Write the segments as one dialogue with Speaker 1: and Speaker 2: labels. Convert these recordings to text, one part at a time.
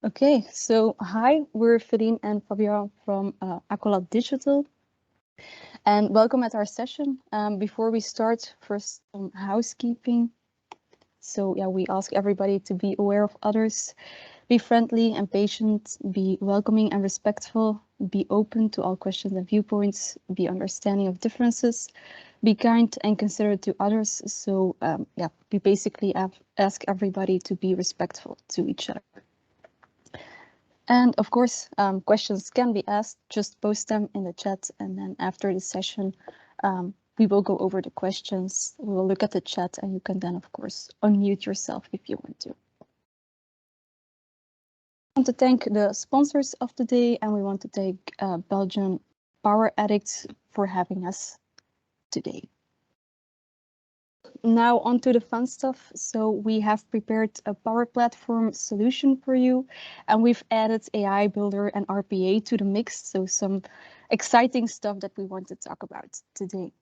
Speaker 1: Okay, so hi, we're Feline and Fabian from Acola Digital, and welcome at our session. Before we start, first some housekeeping. So yeah, we ask everybody to be aware of others, be friendly and patient, be welcoming and respectful, be open to all questions and viewpoints, be understanding of differences, be kind and considerate to others. So yeah, we basically ask everybody to be respectful to each other. And of course, questions can be asked, just post them in the chat. And then after the session, we will go over the questions. We will look at the chat and you can then, of course, unmute yourself if you want to. I want to thank the sponsors of the day, and we want to thank Belgian Power Addicts for having us today. Now on to the fun stuff. So we have prepared a Power Platform solution for you, and we've added AI Builder and RPA to the mix. So some exciting stuff that we want to talk about today.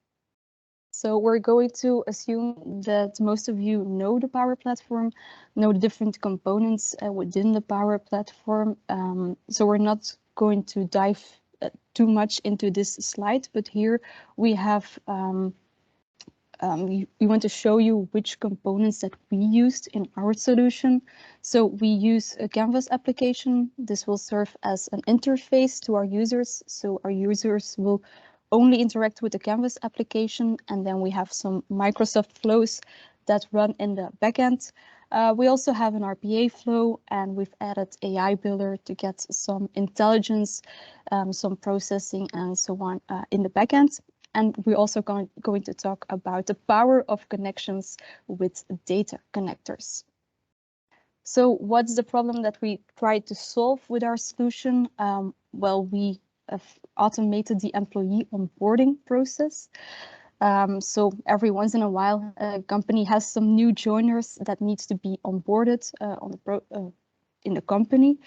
Speaker 1: So we're going to assume that most of you know the Power Platform, know the different components within the Power Platform. So we're not going to dive too much into this slide, but here we have we want to show you which components that we used in our solution. So we use a Canvas application. This will serve as an interface to our users. So our users will only interact with the Canvas application. And then we have some Microsoft flows that run in the backend. We also have an RPA flow, and we've added AI Builder to get some intelligence, some processing, and so on in the backend. And we're also going to talk about the power of connections with data connectors. So what's the problem that we tried to solve with our solution? Well, we have automated the employee onboarding process. So every once in a while, a company has some new joiners that needs to be onboarded in the company.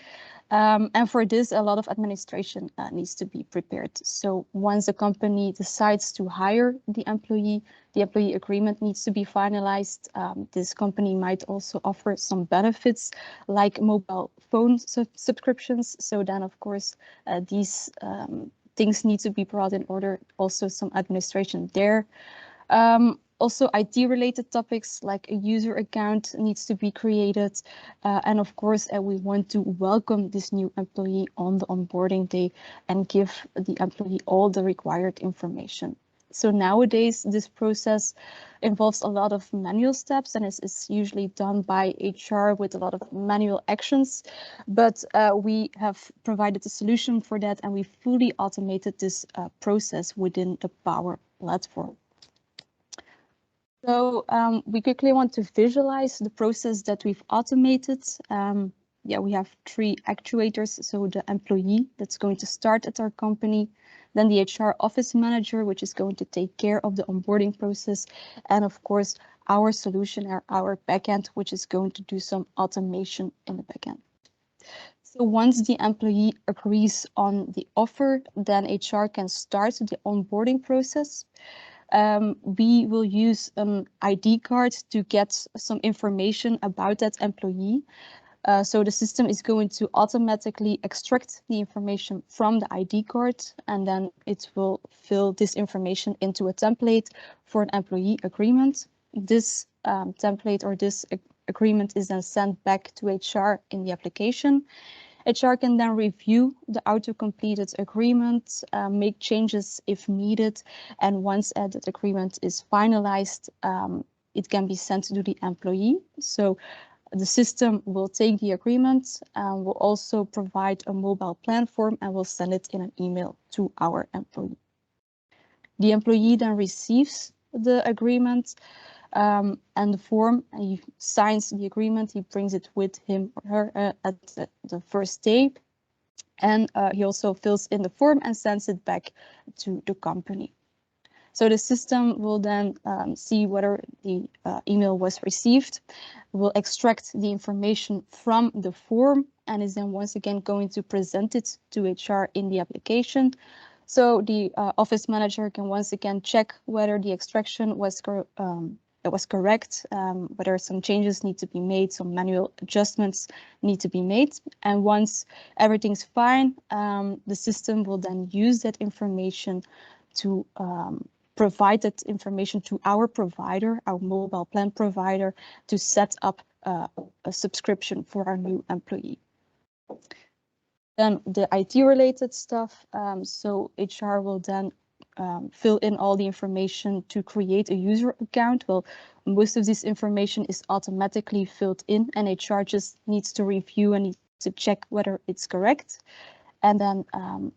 Speaker 1: And for this, a lot of administration needs to be prepared. So once a company decides to hire the employee agreement needs to be finalized. This company might also offer some benefits like mobile phone subscriptions. So then, of course, these things need to be brought in order. Also some administration there. Also, IT-related topics like a user account needs to be created. And of course, we want to welcome this new employee on the onboarding day and give the employee all the required information. So nowadays, this process involves a lot of manual steps, and is usually done by HR with a lot of manual actions. But we have provided a solution for that, and we fully automated this process within the Power Platform. So we quickly want to visualize the process that we've automated. Yeah, we have 3 actuators. So the employee that's going to start at our company, then the HR office manager, which is going to take care of the onboarding process, and of course, our solution, our backend, which is going to do some automation in the backend. So once the employee agrees on the offer, then HR can start the onboarding process. We will use an ID card to get some information about that employee. So the system is going to automatically extract the information from the ID card, and then it will fill this information into a template for an employee agreement. This template or this agreement is then sent back to HR in the application. HR can then review the auto-completed agreement, make changes if needed, and once that agreement is finalized, it can be sent to the employee. So the system will take the agreement and will also provide a mobile plan form and will send it in an email to our employee. The employee then receives the agreement and the form, and he signs the agreement. He brings it with him or her at the first day, and he also fills in the form and sends it back to the company. So the system will then see whether the email was received, will extract the information from the form, and is then once again going to present it to HR in the application. So the office manager can once again check whether the extraction was it was correct, whether some changes need to be made, some manual adjustments need to be made. And once everything's fine, the system will then use that information to provide that information to our provider, our mobile plan provider, to set up a subscription for our new employee. Then the IT related stuff, so HR will then fill in all the information to create a user account. Well, most of this information is automatically filled in, and HR just needs to review and needs to check whether it's correct. And then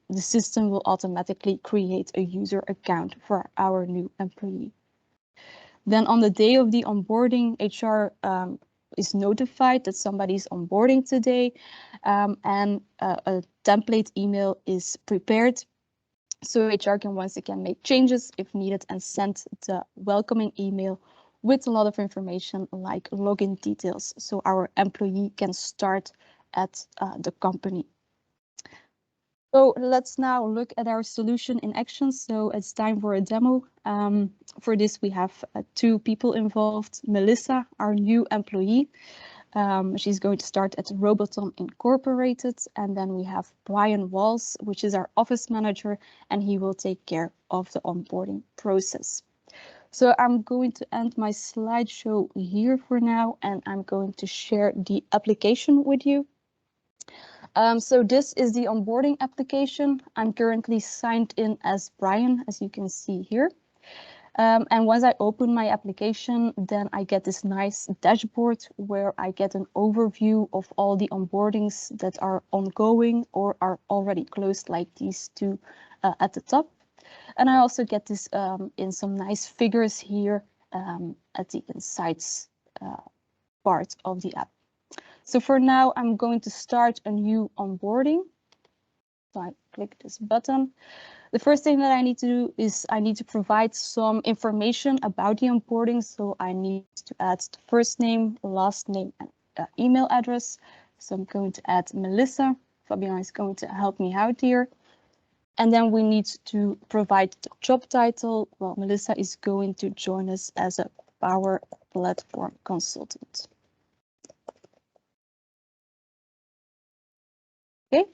Speaker 1: the system will automatically create a user account for our new employee. Then on the day of the onboarding, HR is notified that somebody is onboarding today, and a template email is prepared. So HR can once again make changes if needed and send the welcoming email with a lot of information like login details, so our employee can start at the company. So let's now look at our solution in action. So it's time for a demo. For this, we have 2 people involved. Melissa, our new employee. She's going to start at Robotic Incorporated. And then we have Brian Walls, which is our office manager, and he will take care of the onboarding process. So I'm going to end my slideshow here for now, and I'm going to share the application with you. So this is the onboarding application. I'm currently signed in as Brian, as you can see here. And once I open my application, then I get this nice dashboard where I get an overview of all the onboardings that are ongoing or are already closed, like these 2 at the top. And I also get this in some nice figures here at the insights part of the app. So for now, I'm going to start a new onboarding. So I click this button. The first thing that I need to do is I need to provide some information about the onboarding. So I need to add the first name, last name, and email address. So I'm going to add Melissa. Fabian is going to help me out here. And then we need to provide the job title. Well, Melissa is going to join us as a Power Platform consultant. Okay.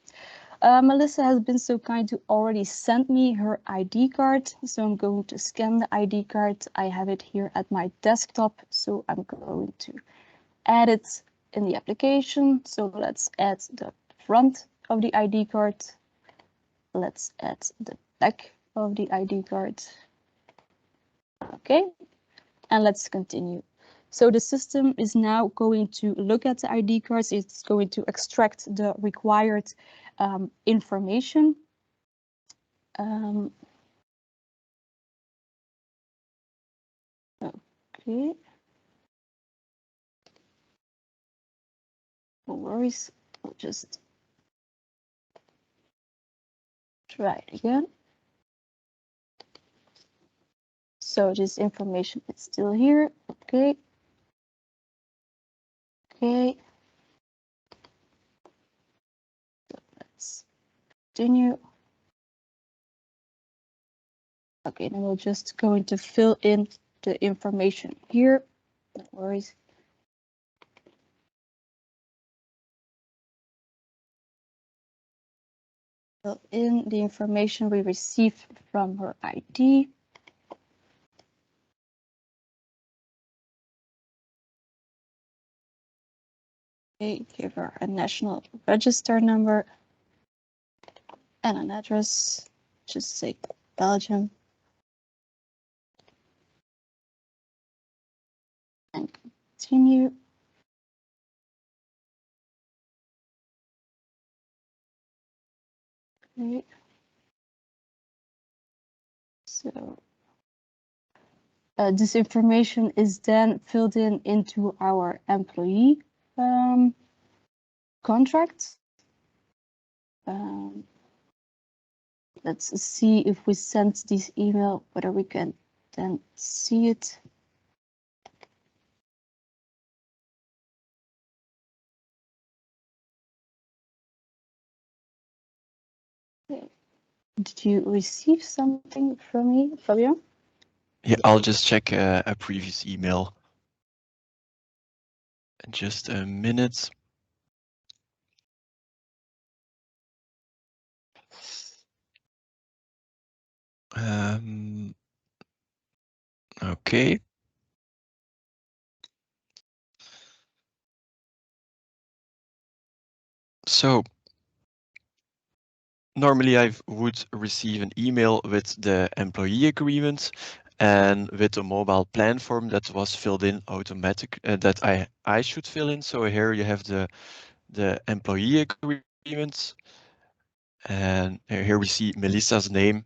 Speaker 1: Melissa has been so kind to already send me her ID card. So I'm going to scan the ID card. I have it here at my desktop. So I'm going to add it in the application. So let's add the front of the ID card. Let's add the back of the ID card. Okay, and let's continue. So the system is now going to look at the ID cards. It's going to extract the required information. Okay. No worries. I'll just try it again. So this information is still here. Okay. Okay. So let's continue. Okay, then we're just going to fill in the information here. No worries. Fill in the information we received from her ID. Okay, give her a national register number and an address. Just say Belgium. And continue. Okay. So this information is then filled in into our employee contract. Let's see if we send this email, whether we can then see it. Okay. Did you receive something from me, Fabian?
Speaker 2: Yeah, I'll just check a previous email. In just a minute. Okay. So normally I would receive an email with the employee agreement and with a mobile plan form that was filled in automatic that I should fill in. So here you have the employee agreement, and here we see Melissa's name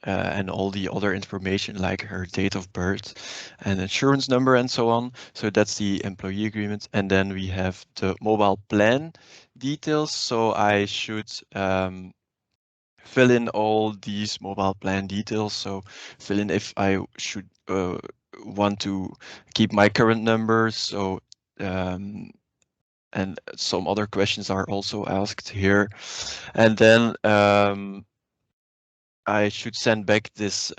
Speaker 2: and all the other information like her date of birth and insurance number and so on. So that's the employee agreement. And then we have the mobile plan details. So I should fill in all these mobile plan details. So fill in if I should want to keep my current number. So and some other questions are also asked here. And then I should send back this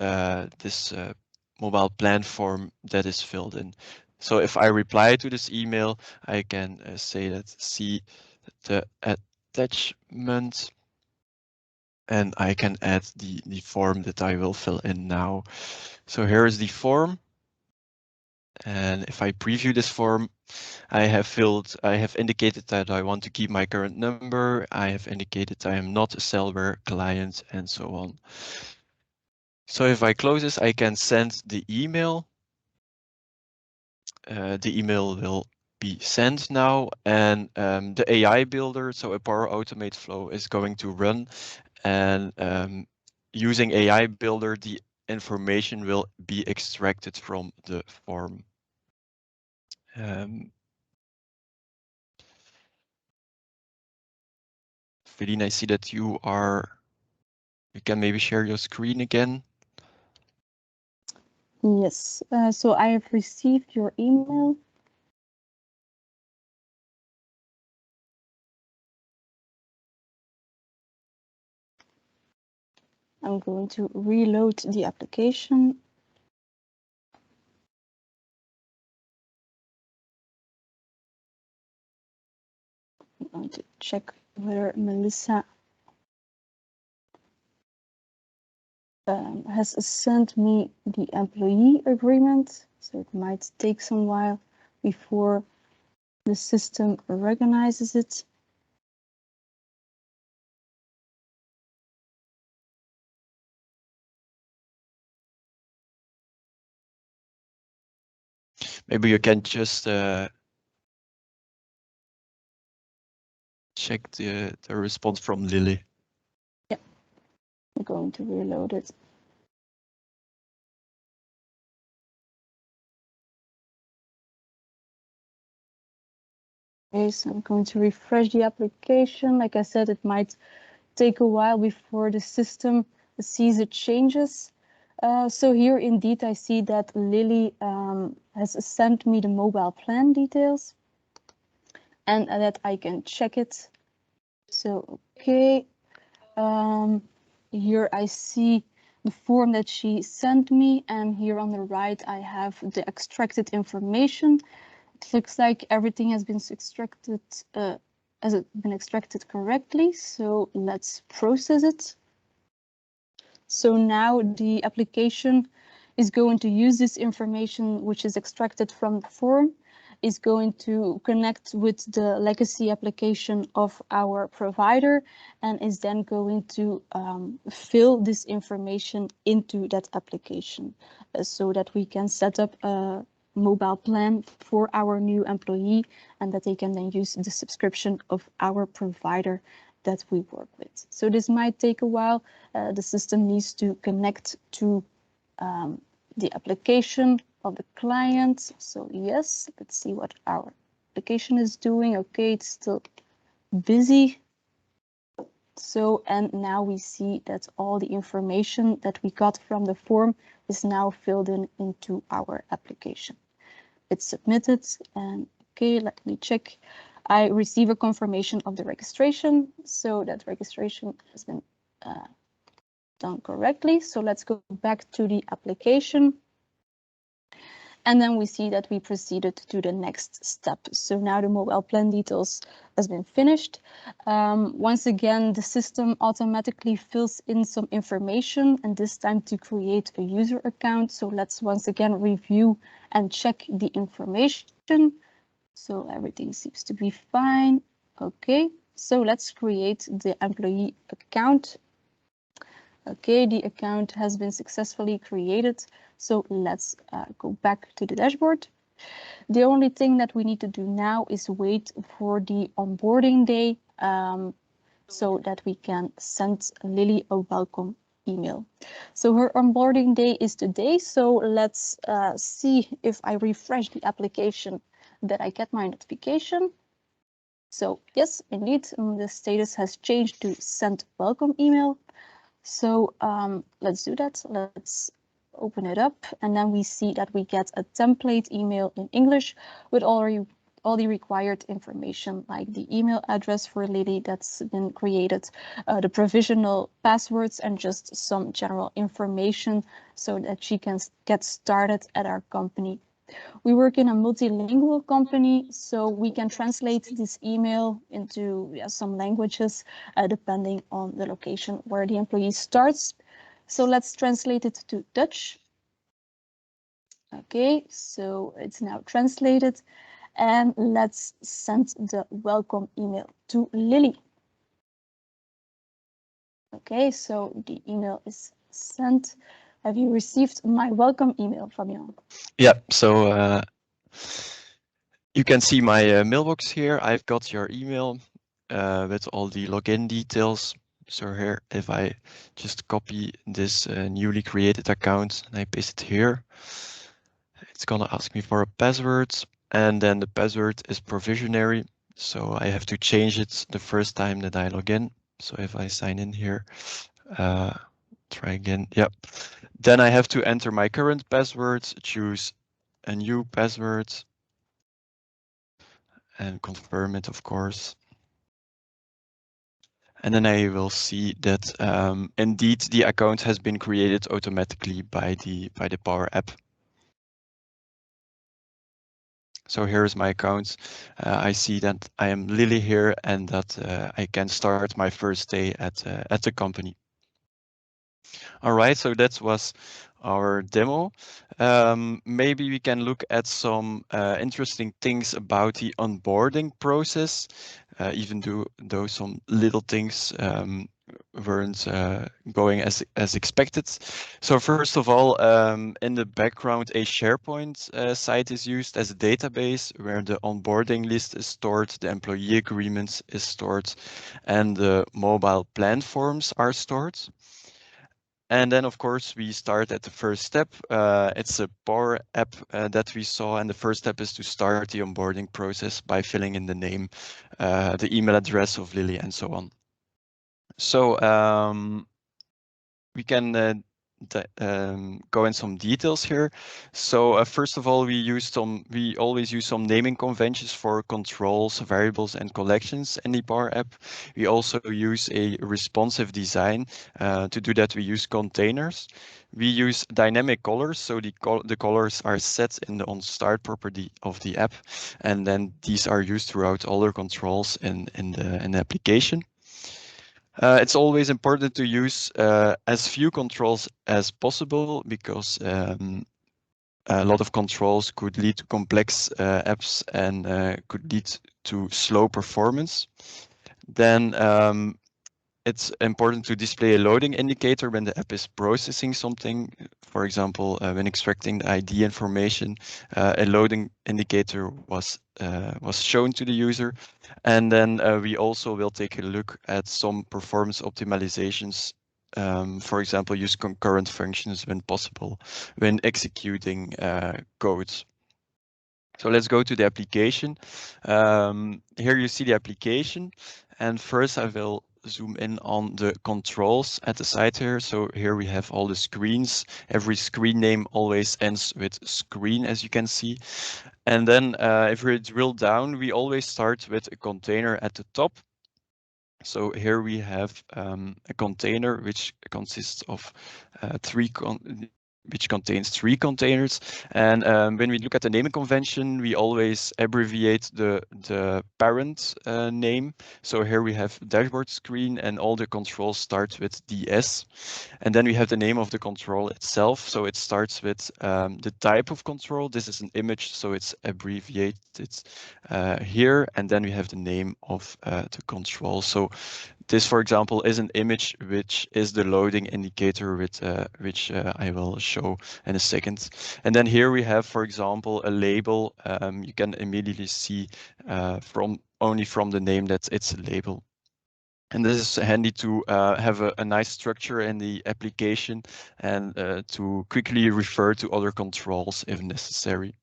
Speaker 2: mobile plan form that is filled in. So if I reply to this email, I can say that see the attachment, and I can add the form that I will fill in now. So here is the form. And if I preview this form, I have indicated that I want to keep my current number. I have indicated I am not a Cellware client and so on. So if I close this, I can send the email. The email will be sent now, and the AI builder, so a Power Automate flow, is going to run, and using AI builder, the information will be extracted from the form. Feline, I see that you can maybe share your screen again.
Speaker 1: Yes, so I have received your email. I'm going to reload the application. I'm going to check whether Melissa has sent me the employee agreement. So it might take some while before the system recognizes it.
Speaker 2: Maybe you can just check the response from Lily.
Speaker 1: Yeah, I'm going to reload it. Okay, so I'm going to refresh the application. Like I said, it might take a while before the system sees the changes. So here indeed I see that Lily has sent me the mobile plan details and that I can check it. So, okay, here I see the form that she sent me, and here on the right I have the extracted information. It looks like everything has been extracted correctly, so let's process it. So now the application is going to use this information which is extracted from the form, is going to connect with the legacy application of our provider, and is then going to fill this information into that application so that we can set up a mobile plan for our new employee, and that they can then use the subscription of our provider that we work with. So this might take a while. The system needs to connect to the application of the client. So yes, let's see what our application is doing. Okay, it's still busy. So, and now we see that all the information that we got from the form is now filled in into our application. It's submitted, and okay, let me check. I receive a confirmation of the registration. So that registration has been done correctly. So let's go back to the application. And then we see that we proceeded to the next step. So now the mobile plan details has been finished. Once again, the system automatically fills in some information, and this time to create a user account. So let's once again review and check the information. So everything seems to be fine. Okay, so let's create the employee account. Okay, the account has been successfully created. So let's go back to the dashboard. The only thing that we need to do now is wait for the onboarding day so that we can send Lily a welcome email. So her onboarding day is today. So let's see if I refresh the application that I get my notification. So yes, indeed, the status has changed to send welcome email. So let's do that. Let's open it up, and then we see that we get a template email in English with all the required information, like the email address for Lily that's been created, the provisional passwords, and just some general information so that she can get started at our company. We work in a multilingual company, so we can translate this email into some languages depending on the location where the employee starts. So let's translate it to Dutch. Okay, so it's now translated, and let's send the welcome email to Lily. Okay, so the email is sent. Have you received my welcome email, Fabian?
Speaker 2: Yeah, so you can see my mailbox here. I've got your email with all the login details. So here, if I just copy this newly created account and I paste it here, it's gonna ask me for a password, and then the password is provisionary. So I have to change it the first time that I log in. So if I sign in here, try again, yep. Then I have to enter my current password, choose a new password, and confirm it, of course. And then I will see that indeed the account has been created automatically by the Power App. So here's my account. I see that I am Lily here and that I can start my first day at the company. All right, so that was our demo. Maybe we can look at some interesting things about the onboarding process, even though some little things weren't going as expected. So first of all, in the background, a SharePoint site is used as a database where the onboarding list is stored, the employee agreements is stored, and the mobile plan forms are stored. And then, of course, we start at the first step. It's a Power App that we saw, and the first step is to start the onboarding process by filling in the name, the email address of Lily, and so on. So we can go in some details here. So first of all, we always use some naming conventions for controls, variables, and collections in the Power App. We also use a responsive design. To do that, we use containers. We use dynamic colors, so the colors are set in the onStart property of the app, and then these are used throughout all the controls in the application. It's always important to use as few controls as possible because a lot of controls could lead to complex apps and could lead to slow performance. Then it's important to display a loading indicator when the app is processing something. For example, when extracting the ID information, a loading indicator was shown to the user. And then we also will take a look at some performance optimizations. For example, use concurrent functions when possible when executing codes. So let's go to the application. Here you see the application. And first I will zoom in on the controls at the side here. So here we have all the screens. Every screen name always ends with screen, as you can see. And then if we drill down, we always start with a container at the top. So here we have a container which consists of which contains 3 containers. And when we look at the naming convention, we always abbreviate the parent name. So here we have dashboard screen, and all the controls start with DS. And then we have the name of the control itself. So it starts with the type of control. This is an image, so it's abbreviated here. And then we have the name of the control. So this, for example, is an image which is the loading indicator with which I will show in a second. And then here we have, for example, a label. You can immediately see only from the name that it's a label. And this is handy to have a nice structure in the application and to quickly refer to other controls if necessary.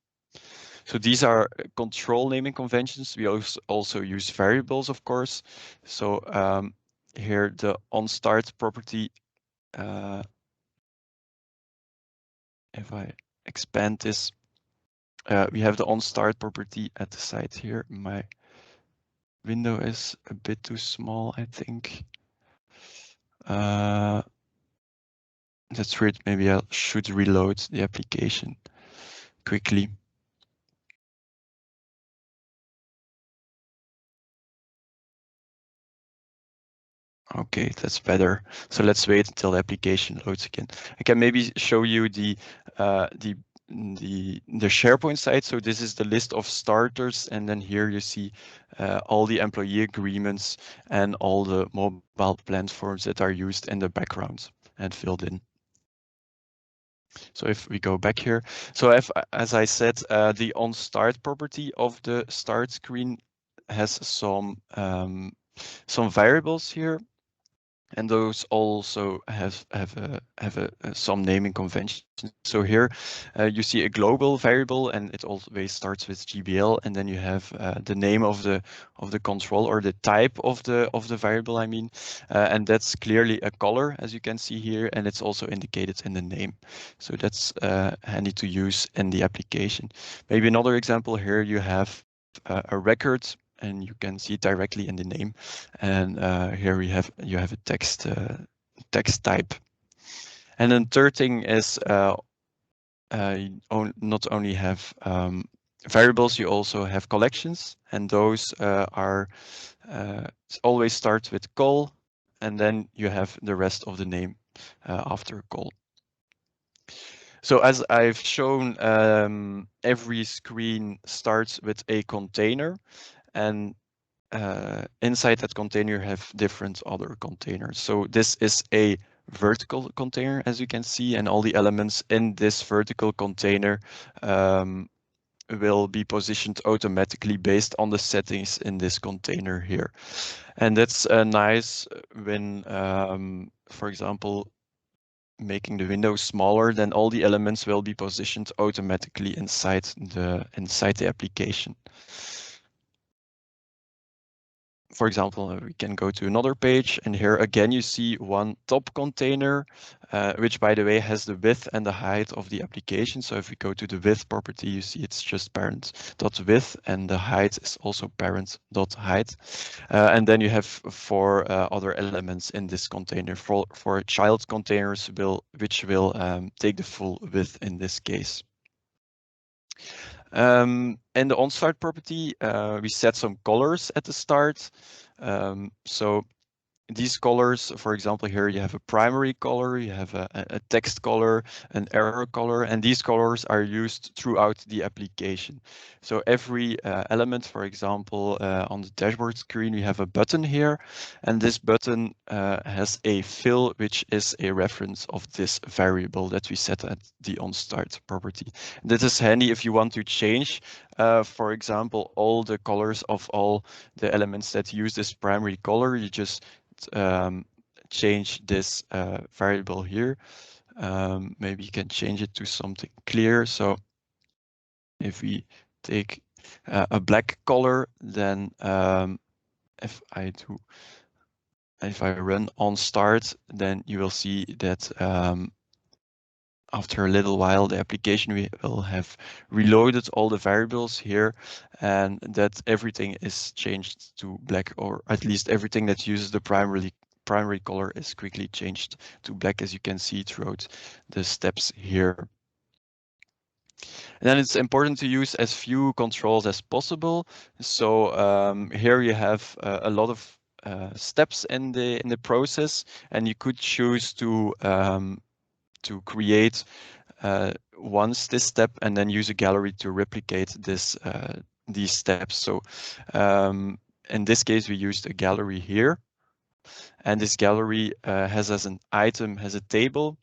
Speaker 2: So these are control naming conventions. We also use variables, of course. So here the onStart property, if I expand this, we have the onStart property at the side here. My window is a bit too small, I think. That's weird. Maybe I should reload the application quickly. Okay, that's better. So let's wait until the application loads again. I can maybe show you the SharePoint site. So this is the list of starters, and then here you see all the employee agreements and all the mobile platforms that are used in the background and filled in. So if we go back here, so as I said, the onStart property of the start screen has some variables here. And those also have some naming conventions. So here you see a global variable, and it always starts with GBL, and then you have the name of the control, or the type of the variable, I mean, and that's clearly a color, as you can see here, and it's also indicated in the name. So that's handy to use in the application. Maybe another example here, you have a record, and you can see it directly in the name. And here you have a text type. And then third thing is you not only have variables, you also have collections, and those always start with call, and then you have the rest of the name after call. So as I've shown, every screen starts with a container, and inside that container you have different other containers. So this is a vertical container, as you can see, and all the elements in this vertical container will be positioned automatically based on the settings in this container here. And that's nice when, for example, making the window smaller, then all the elements will be positioned automatically inside the application. For example, we can go to another page, and here again you see one top container, which, by the way, has the width and the height of the application. So if we go to the width property, you see it's just parent.width, and the height is also parent.height. And then you have 4 other elements in this container for child containers, which will take the full width in this case. In the onStart property, we set some colors at the start. So these colors, for example, here you have a primary color, you have a text color, an error color, and these colors are used throughout the application. So every element, for example, on the dashboard screen, we have a button here, and this button has a fill, which is a reference of this variable that we set at the onStart property. This is handy if you want to change, for example, all the colors of all the elements that use this primary color. You just change this variable here. Maybe you can change it to something clear. So if we take a black color, then if I run onStart, then you will see that after a little while, the application will have reloaded all the variables here, and that everything is changed to black, or at least everything that uses the primary color is quickly changed to black, as you can see throughout the steps here. And then it's important to use as few controls as possible. So here you have a lot of steps in the process, and you could choose to create once this step and then use a gallery to replicate these steps. So in this case, we used a gallery here. And this gallery has as an item, has a table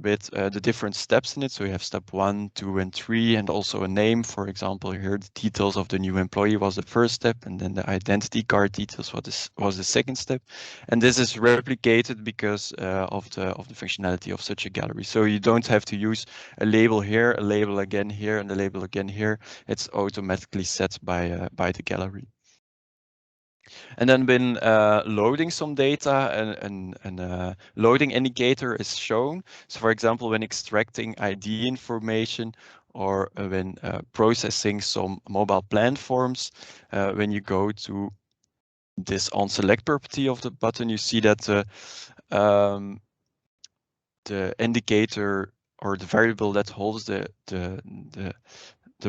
Speaker 2: with the different steps in it. So you have step 1, 2, and 3, and also a name. For example, here the details of the new employee was the first step, and then the identity card details was the second step. And this is replicated because of the functionality of such a gallery. So you don't have to use a label here, a label again here, and a label again here. It's automatically set by the gallery. And then when loading some data, and loading indicator is shown. So for example, when extracting ID information, or when processing some mobile plan forms, when you go to this on select property of the button, you see that the indicator or the variable that holds the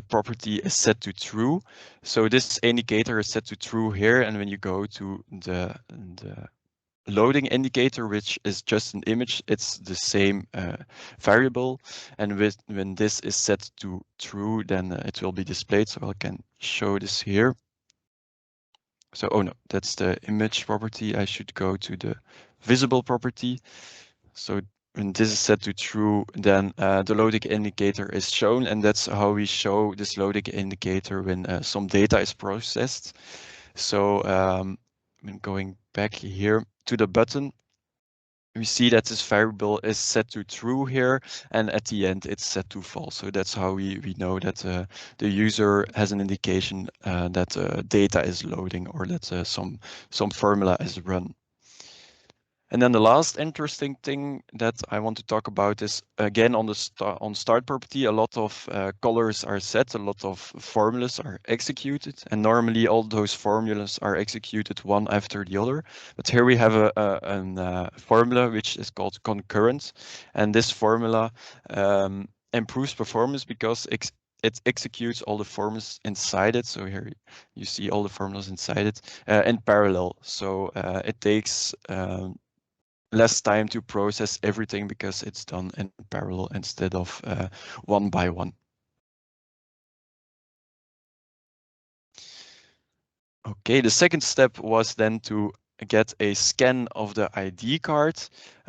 Speaker 2: property is set to true. So this indicator is set to true here, and when you go to the loading indicator, which is just an image, it's the same variable. And when this is set to true, then it will be displayed. So I can show this here. So, oh no, that's the image property. I should go to the visible property. So when this is set to true, then the loading indicator is shown, and that's how we show this loading indicator when some data is processed. So when going back here to the button, we see that this variable is set to true here, and at the end it's set to false. So that's how we know that the user has an indication that data is loading, or that some formula is run. And then the last interesting thing that I want to talk about is, again, on the start property, a lot of colors are set, a lot of formulas are executed, and normally all those formulas are executed one after the other. But here we have a formula which is called concurrent, and this formula improves performance because it executes all the formulas inside it. So here you see all the formulas inside it in parallel. So it takes less time to process everything because it's done in parallel instead of one by one. Okay, the second step was then to get a scan of the ID card.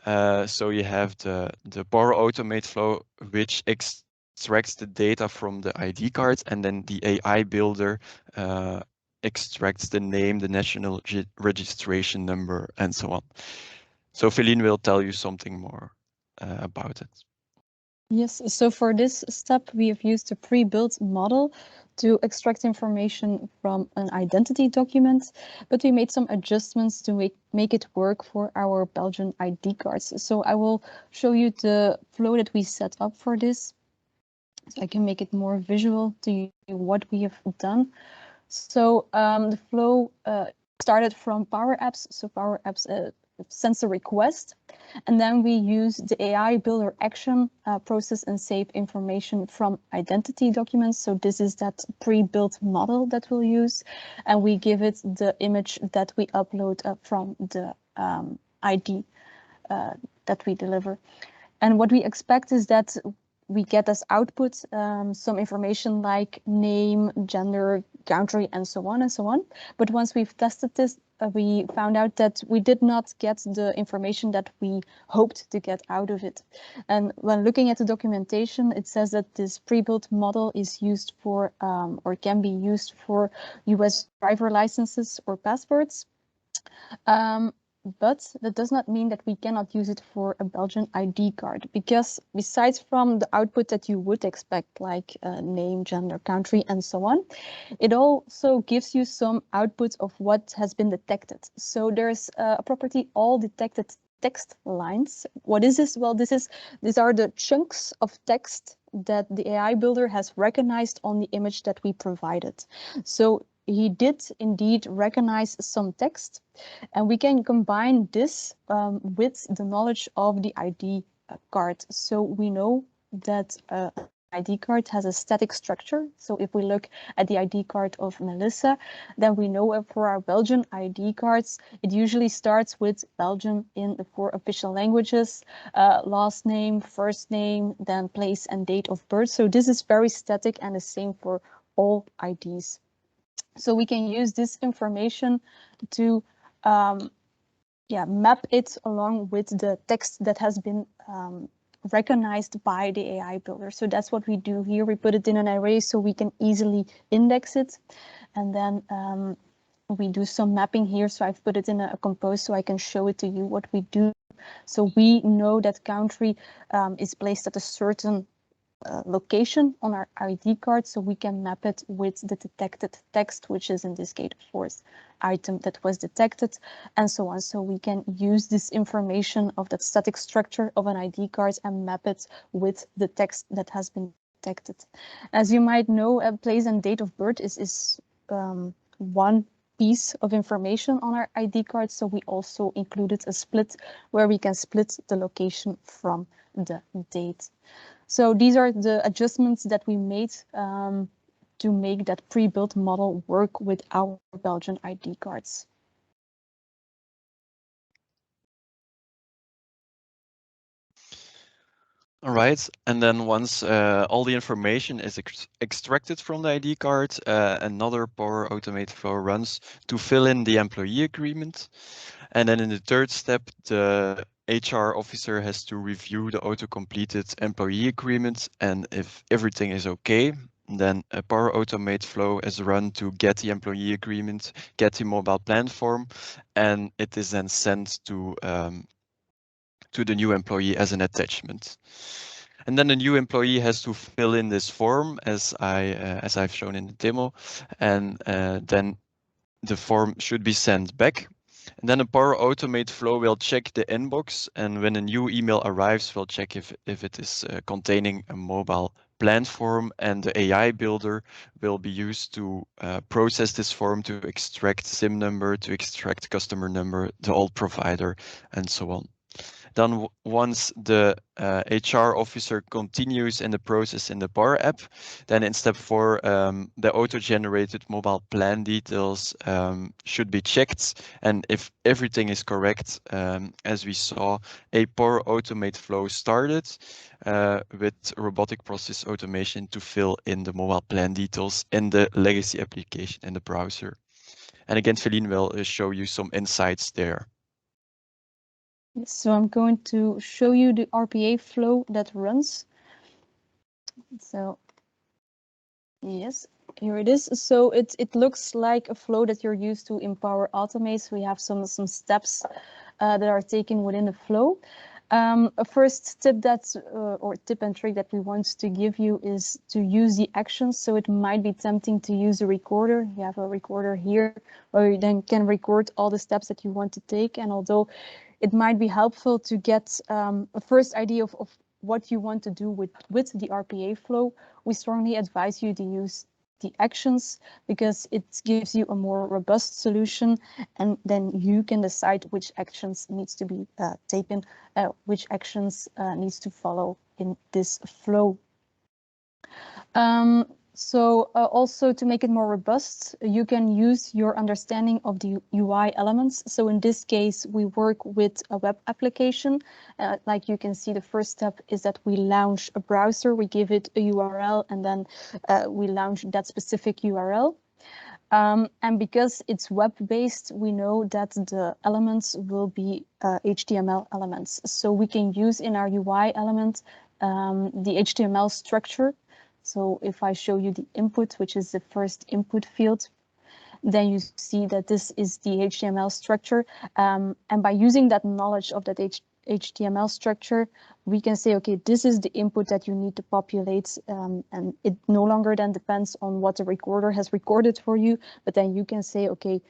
Speaker 2: So you have the Power Automate flow, which extracts the data from the ID card, and then the AI builder extracts the name, the national registration number, and so on. So Feline will tell you something more about it.
Speaker 1: Yes, so for this step, we have used a pre-built model to extract information from an identity document, but we made some adjustments to make it work for our Belgian ID cards. So I will show you the flow that we set up for this, so I can make it more visual to you what we have done. So the flow started from Power Apps. So Power Apps sends a request, and then we use the AI builder action, process and save information from identity documents. So this is that pre-built model that we'll use, and we give it the image that we upload from the ID that we deliver. And what we expect is that we get as output some information like name, gender, country, and so on and so on. But once we've tested this, we found out that we did not get the information that we hoped to get out of it. And when looking at the documentation, it says that this pre-built model is used for, or can be used for US driver licenses or passports. But that does not mean that we cannot use it for a Belgian ID card, because besides from the output that you would expect, like name, gender, country, and so on, it also gives you some output of what has been detected. So there's a property, all detected text lines. What is this? Well, these are the chunks of text that the AI builder has recognized on the image that we provided. So he did indeed recognize some text, and we can combine this with the knowledge of the ID card. So we know that ID card has a static structure. So if we look at the ID card of Melissa, then we know for our Belgian ID cards, it usually starts with Belgium in the 4 official languages, last name, first name, then place and date of birth. So this is very static and the same for all IDs. So we can use this information to map it along with the text that has been recognized by the AI builder. So that's what we do here. We put it in an array so we can easily index it. And then we do some mapping here. So I've put it in a compose so I can show it to you what we do. So we know that country is placed at a certain location on our ID card, so we can map it with the detected text, which is in this case, of course, item that was detected, and so on. So we can use this information of that static structure of an ID card and map it with the text that has been detected. As you might know, place and date of birth is one piece of information on our ID card, so we also included a split where we can split the location from the date. So these are the adjustments that we made to make that pre-built model work with our Belgian ID cards.
Speaker 2: All right, and then once all the information is extracted from the ID card, another Power Automate flow runs to fill in the employee agreement. And then in the third step, the HR officer has to review the auto-completed employee agreement, and if everything is okay, then a Power Automate flow is run to get the employee agreement, get the mobile plan form, and it is then sent to the new employee as an attachment. And then the new employee has to fill in this form as I've shown in the demo, and then the form should be sent back. And then a Power Automate flow will check the inbox, and when a new email arrives, we'll check if it is containing a mobile plan form, and the AI builder will be used to process this form to extract SIM number, to extract customer number, the old provider, and so on. Then once the HR officer continues in the process in the Power app, then in step 4, the auto-generated mobile plan details should be checked. And if everything is correct, as we saw, a Power Automate flow started with robotic process automation to fill in the mobile plan details in the legacy application in the browser. And again, Feline will show you some insights there.
Speaker 1: So I'm going to show you the RPA flow that runs. So yes, here it is. So it looks like a flow that you're used to in Power Automate. So we have some steps that are taken within the flow. A first tip or tip and trick that we want to give you is to use the actions. So it might be tempting to use a recorder. You have a recorder here where you then can record all the steps that you want to take. And although it might be helpful to get a first idea of what you want to do with the RPA flow, we strongly advise you to use the actions because it gives you a more robust solution, and then you can decide which actions needs to be taken, which actions needs to follow in this flow. So also to make it more robust, you can use your understanding of the UI elements. So in this case, we work with a web application. Like you can see, the first step is that we launch a browser, we give it a URL, and then we launch that specific URL. And because it's web-based, we know that the elements will be HTML elements. So we can use in our UI element the HTML structure. So if I show you the input, which is the first input field, then you see that this is the HTML structure. And by using that knowledge of that HTML structure, we can say, okay, this is the input that you need to populate, and it no longer then depends on what the recorder has recorded for you, but then you can say, okay,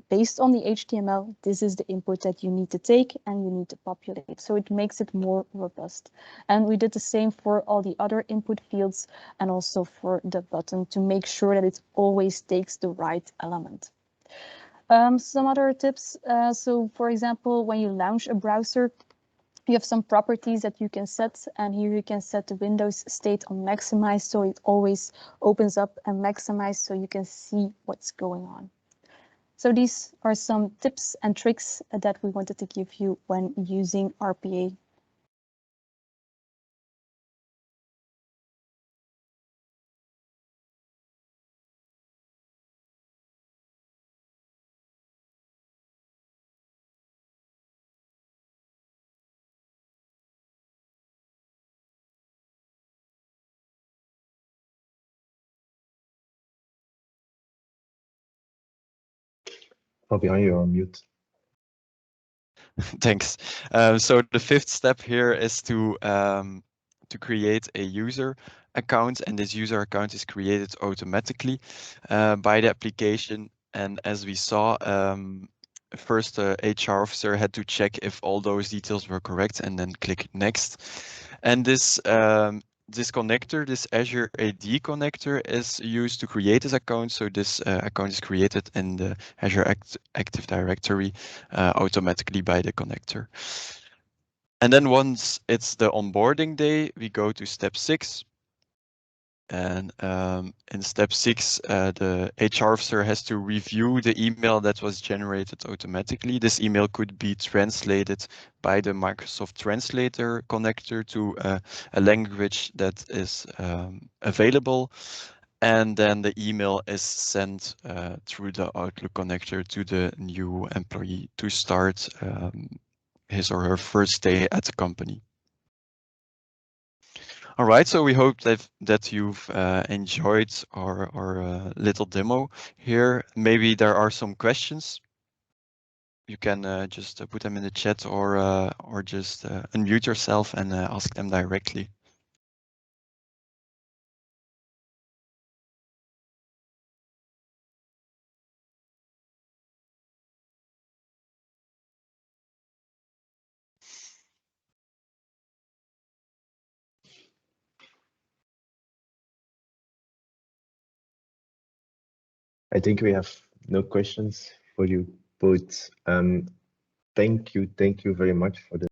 Speaker 1: based on the HTML, this is the input that you need to take and you need to populate. So it makes it more robust. And we did the same for all the other input fields and also for the button to make sure that it always takes the right element. Some other tips. So for example, when you launch a browser, you have some properties that you can set, and here you can set the Windows state on maximize, so it always opens up and maximize so you can see what's going on. So these are some tips and tricks that we wanted to give you when using RPA.
Speaker 3: Fabian, you're on mute.
Speaker 2: Thanks. So the fifth step here is to create a user account, and this user account is created automatically by the application. And as we saw, first the HR officer had to check if all those details were correct and then click next. And this connector, this Azure AD connector, is used to create this account. So this account is created in the Azure Active Directory automatically by the connector. And then once it's the onboarding day, we go to step 6. And in step 6, the HR officer has to review the email that was generated automatically. This email could be translated by the Microsoft Translator connector to a language that is available. And then the email is sent through the Outlook connector to the new employee to start his or her first day at the company. All right, so we hope that you've enjoyed our little demo here. Maybe there are some questions. You can just put them in the chat or just unmute yourself and ask them directly.
Speaker 3: I think we have no questions for you both. Thank you very much for the